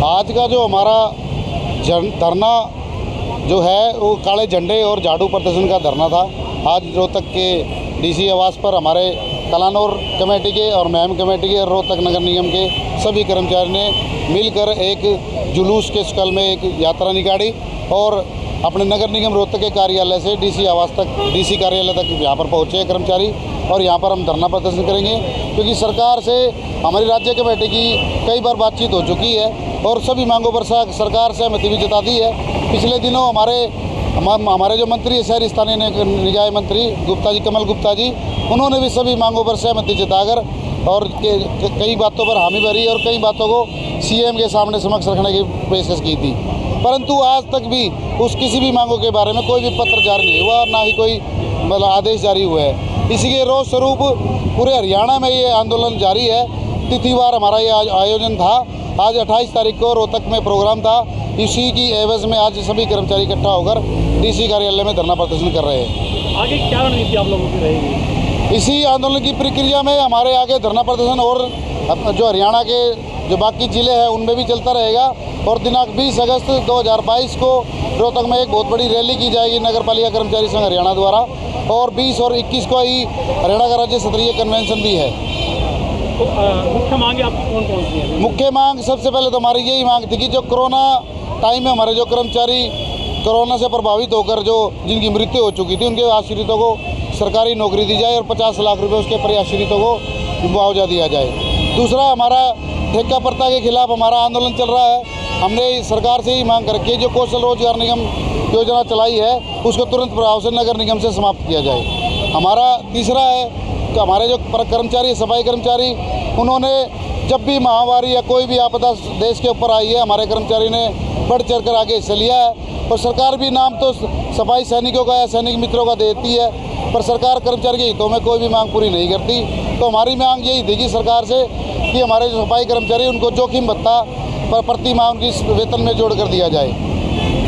आज का जो हमारा धरना जो है वो काले झंडे और झाड़ू प्रदर्शन का धरना था। आज रोहतक के डीसी आवास पर हमारे कलानौर कमेटी के और महम कमेटी के और रोहतक नगर निगम के सभी कर्मचारी ने मिलकर एक जुलूस के शक्ल में एक यात्रा निकाली और अपने नगर निगम रोहतक के कार्यालय से डीसी आवास तक, डीसी कार्यालय तक यहाँ पर पहुँचे कर्मचारी और यहाँ पर हम धरना प्रदर्शन करेंगे, क्योंकि सरकार से हमारी राज्य कमेटी की कई बार बातचीत हो चुकी है और सभी मांगों पर सरकार सहमति भी जता दी है। पिछले दिनों हमारे जो मंत्री है शहरी स्थानीय निकाय मंत्री गुप्ता जी, कमल गुप्ता जी, उन्होंने भी सभी मांगों पर सहमति जताकर और कई बातों पर हामी भरी और कई बातों को सीएम के सामने समक्ष रखने की पेशकश की थी, परंतु आज तक भी किसी भी मांगों के बारे में कोई भी पत्र जारी नहीं हुआ, ना ही कोई मतलब आदेश जारी हुआ है। इसी के रोज स्वरूप पूरे हरियाणा में ये आंदोलन जारी है। तिथिवार हमारा ये आयोजन था। आज 28 तारीख को रोहतक में प्रोग्राम था। इसी की एवज में आज सभी कर्मचारी इकट्ठा होकर डीसी कार्यालय में धरना प्रदर्शन कर रहे हैं। आगे क्या रणनीति आप लोगों की रहेगी? इसी आंदोलन की प्रक्रिया में हमारे आगे धरना प्रदर्शन और जो हरियाणा के जो बाकी जिले हैं उनमें भी चलता रहेगा और दिनांक 20 अगस्त 2022 को रोहतक में एक बहुत बड़ी रैली की जाएगी नगर पालिका कर्मचारी संघ हरियाणा द्वारा और 20 और 21 को ही हरियाणा का राज्य स्तरीय कन्वेंशन भी है। तो मुख्य मांगे आपकी कौन कौन सी है? मुख्य मांग सबसे पहले तो हमारी यही मांग थी कि जो कोरोना टाइम में हमारे जो कर्मचारी कोरोना से प्रभावित होकर जो जिनकी मृत्यु हो चुकी थी उनके आश्रितों को सरकारी नौकरी दी जाए और 50 लाख रुपए उसके परिआश्रितों को मुआवजा दिया जाए। दूसरा, हमारा ठेका प्रथा के खिलाफ हमारा आंदोलन चल रहा है। हमने सरकार से ही मांग करके जो कौशल रोजगार निगम योजना चलाई है उसको तुरंत प्रभाव से नगर निगम से समाप्त किया जाए। हमारा तीसरा है कि हमारे जो कर्मचारी सफाई कर्मचारी, उन्होंने जब भी महामारी या कोई भी आपदा देश के ऊपर आई है हमारे कर्मचारी ने बढ़ चढ़ कर आगे हिस्सा लिया है और सरकार भी नाम तो सफाई सैनिकों का या सैनिक मित्रों का देती है, पर सरकार कर्मचारी के हितों में कोई भी मांग पूरी नहीं करती। तो हमारी मांग यही थी कि सरकार से कि हमारे जो सफाई कर्मचारी उनको जोखिम भत्ता प्रति माह उनकी वेतन में जोड़ कर दिया जाए।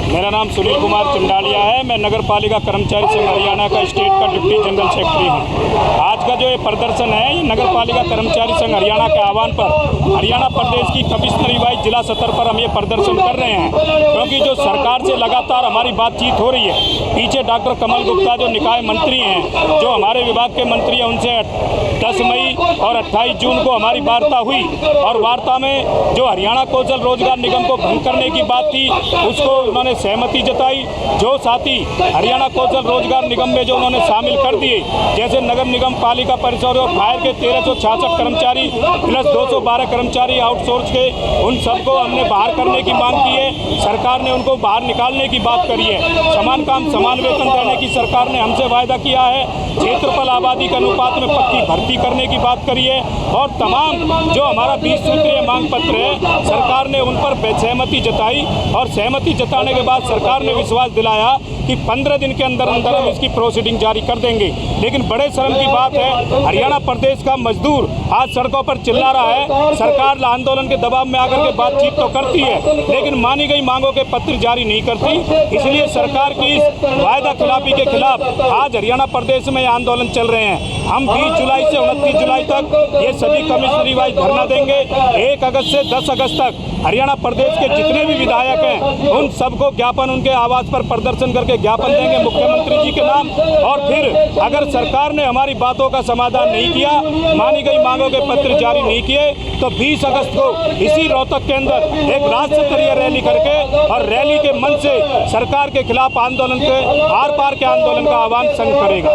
मेरा नाम सुनील कुमार चंडालिया है। मैं नगर पालिका कर्मचारी संघ हरियाणा का स्टेट का डिप्टी जनरल सेक्रेटरी हूँ। आज का जो ये प्रदर्शन है ये नगर पालिका कर्मचारी संघ हरियाणा के आह्वान पर हरियाणा प्रदेश की कमिश्नरी वाइज जिला स्तर पर हम ये प्रदर्शन कर रहे हैं, क्योंकि जो सरकार से लगातार हमारी बातचीत हो रही है। पीछे डॉक्टर कमल गुप्ता जो निकाय मंत्री हैं, जो हमारे विभाग के मंत्री हैं, उनसे 10 मई और 28 जून को हमारी वार्ता हुई और वार्ता में जो हरियाणा कौशल रोजगार निगम को भंग करने की बात थी उसको उन्होंने सहमति जताई। जो साथी हरियाणा कौशल रोजगार निगम में जो उन्होंने शामिल कर दिए, जैसे नगर निगम पालिका परिसर और फायर के 1366 कर्मचारी प्लस 212 कर्मचारी आउटसोर्स के, उन सबको हमने बाहर करने की मांग की है। सरकार ने उनको बाहर निकालने की बात करी है। समान काम समान वेतन देने की सरकार ने हमसे वायदा किया है। क्षेत्रफल आबादी के अनुपात में पक्की भर्ती करने की बात करी है और तमाम जो हमारा 20 सूत्रीय मांग पत्र है सरकार ने उन पर सहमति जताई और सहमति जताने के बाद सरकार ने विश्वास दिलाया कि 15 दिन के अंदर अंदर हम इसकी प्रोसीडिंग जारी कर देंगे। लेकिन बड़े शर्म की बात है, हरियाणा प्रदेश का मजदूर आज सड़कों पर चिल्ला रहा है। सरकार आंदोलन के दबाव में आकर के बातचीत तो करती है लेकिन मानी गई मांगों के पत्र जारी नहीं करती। इसलिए सरकार की इस वायदा खिलाफी के खिलाफ आज हरियाणा प्रदेश में आंदोलन चल रहे हैं। हम 20 जुलाई से 29 जुलाई तक ये सभी कमिश्नरी वाइज धरना देंगे। 1 अगस्त से 10 अगस्त तक हरियाणा प्रदेश के जितने भी विधायक हैं उन सबको ज्ञापन उनके आवास पर प्रदर्शन करके ज्ञापन देंगे मुख्यमंत्री जी के नाम। और फिर अगर सरकार ने हमारी बातों का समाधान नहीं किया, मानी गई मांगों के पत्र जारी नहीं किए, तो 20 अगस्त को इसी रोहतक के अंदर एक राज्य स्तरीय रैली करके और रैली के मंच से सरकार के खिलाफ आंदोलन के आर पार के आंदोलन का आह्वान संघ करेगा।